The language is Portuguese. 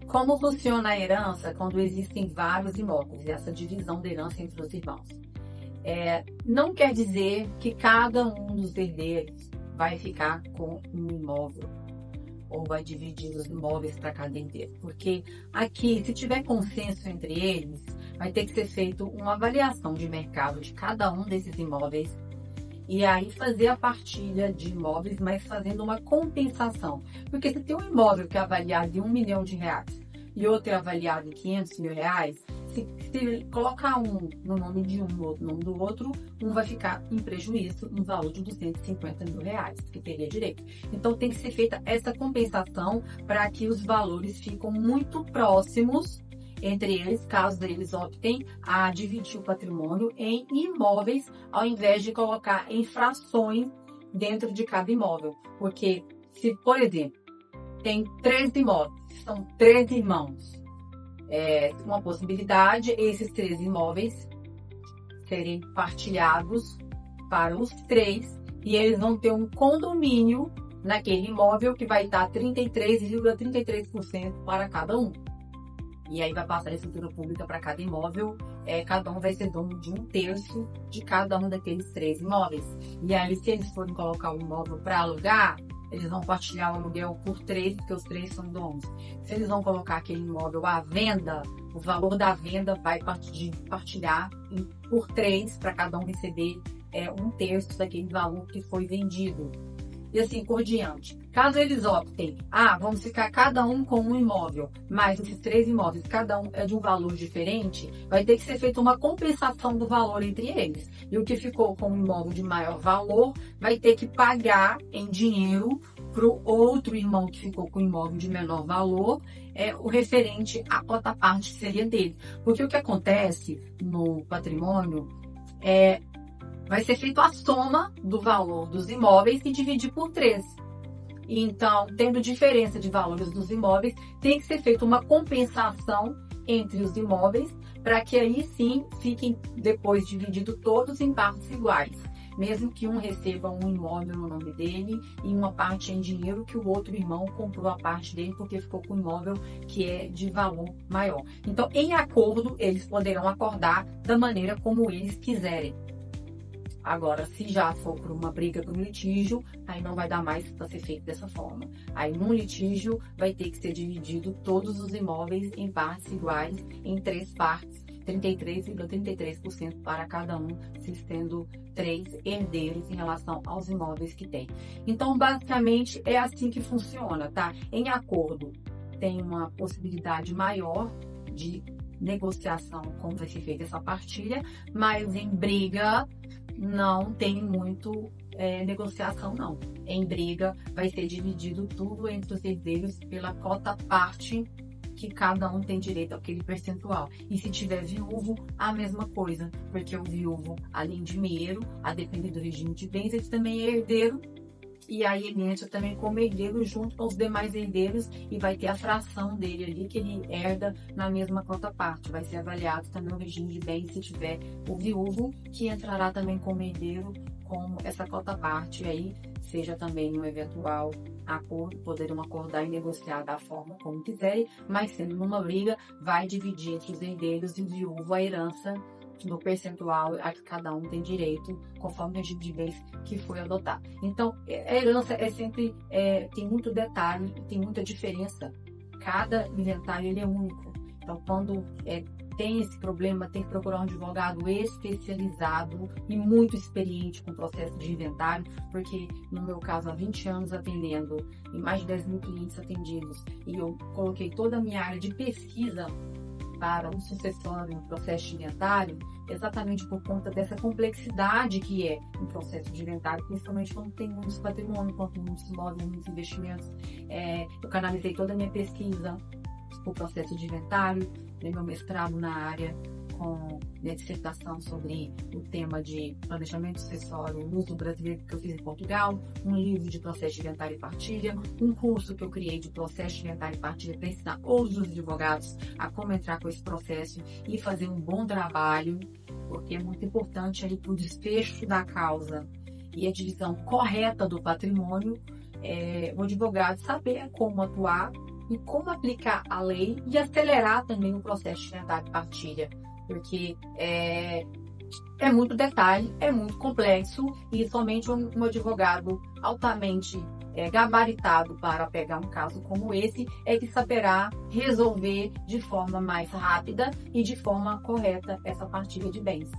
Como funciona a herança quando existem vários imóveis, essa divisão da herança entre os irmãos? Não quer dizer que cada um dos herdeiros vai ficar com um imóvel ou vai dividir os imóveis para cada herdeiro, porque aqui, se tiver consenso entre eles, vai ter que ser feito uma avaliação de mercado de cada um desses imóveis e aí fazer a partilha de imóveis, mas fazendo uma compensação. Porque se tem um imóvel que é avaliado em R$ 1 milhão e outro é avaliado em R$ 500 mil, se colocar um no nome de um, outro no nome do outro, um vai ficar em prejuízo no valor de R$ 250 mil, que teria direito. Então tem que ser feita essa compensação para que os valores fiquem muito próximos entre eles, caso eles optem a dividir o patrimônio em imóveis, ao invés de colocar em frações dentro de cada imóvel. Porque se, por exemplo, tem 3 imóveis, são 3 irmãos, uma possibilidade esses 3 imóveis serem partilhados para os 3 e eles vão ter um condomínio naquele imóvel que vai dar 33,33% para cada um. E aí vai passar a escritura pública para cada imóvel, cada um vai ser dono de 1/3 de cada um daqueles 3 imóveis. E aí, se eles forem colocar um imóvel para alugar, eles vão partilhar o aluguel por 3, porque os 3 são donos. Se eles vão colocar aquele imóvel à venda, o valor da venda vai partilhar por 3 para cada um receber 1/3 daquele valor que foi vendido. E assim por diante. Caso eles optem, vamos ficar cada um com um imóvel, mas esses 3 imóveis, cada um é de um valor diferente, vai ter que ser feita uma compensação do valor entre eles. E o que ficou com um imóvel de maior valor vai ter que pagar em dinheiro para o outro irmão que ficou com o imóvel de menor valor, o referente à cota parte que seria dele. Porque o que acontece no patrimônio vai ser feita a soma do valor dos imóveis e dividir por 3. Então, tendo diferença de valores dos imóveis, tem que ser feita uma compensação entre os imóveis para que aí sim fiquem depois divididos todos em partes iguais. Mesmo que um receba um imóvel no nome dele e uma parte em dinheiro que o outro irmão comprou a parte dele porque ficou com um imóvel que é de valor maior. Então, em acordo, eles poderão acordar da maneira como eles quiserem. Agora, se já for por uma briga, por um litígio, aí não vai dar mais para ser feito dessa forma. Aí, num litígio, vai ter que ser dividido todos os imóveis em partes iguais, em 3 partes, 33,33% para cada um, se tendo 3 herdeiros em relação aos imóveis que tem. Então, basicamente, é assim que funciona, tá? Em acordo, tem uma possibilidade maior de negociação, como vai ser feita essa partilha, mas em briga não tem muito negociação, não. Em briga vai ser dividido tudo entre os herdeiros pela cota parte que cada um tem direito àquele percentual. E se tiver viúvo, a mesma coisa, porque o viúvo, além de meiro, a depender do regime de bens, ele também é herdeiro, e aí ele entra também como herdeiro junto com os demais herdeiros e vai ter a fração dele ali que ele herda na mesma cota parte. Vai ser avaliado também o regime de bens se tiver o viúvo, que entrará também como herdeiro com essa cota parte, e aí seja também um eventual acordo, poderão acordar e negociar da forma como quiserem, mas sendo numa briga, vai dividir entre os herdeiros e o viúvo a herança no percentual a que cada um tem direito, conforme o regime de bens que foi adotado. Então, a herança sempre tem muito detalhe, tem muita diferença. Cada inventário ele é único. Então, quando tem esse problema, tem que procurar um advogado especializado e muito experiente com o processo de inventário, porque no meu caso, há 20 anos atendendo e mais de 10 mil clientes atendidos, e eu coloquei toda a minha área de pesquisa para um sucessório no processo de inventário, exatamente por conta dessa complexidade que é um processo de inventário, principalmente quando tem muitos patrimônios, quando muitos imóveis, muitos investimentos. Eu canalizei toda a minha pesquisa para o processo de inventário, meu mestrado na área, com minha dissertação sobre o tema de planejamento sucessório no uso brasileiro que eu fiz em Portugal, um livro de processo de inventário e partilha, um curso que eu criei de processo de inventário e partilha para ensinar outros advogados a como entrar com esse processo e fazer um bom trabalho, porque é muito importante aí para o desfecho da causa e a divisão correta do patrimônio, o advogado saber como atuar em como aplicar a lei e acelerar também o processo de verdade e partilha, porque é muito detalhe, é muito complexo e somente um advogado altamente gabaritado para pegar um caso como esse é que saberá resolver de forma mais rápida e de forma correta essa partilha de bens.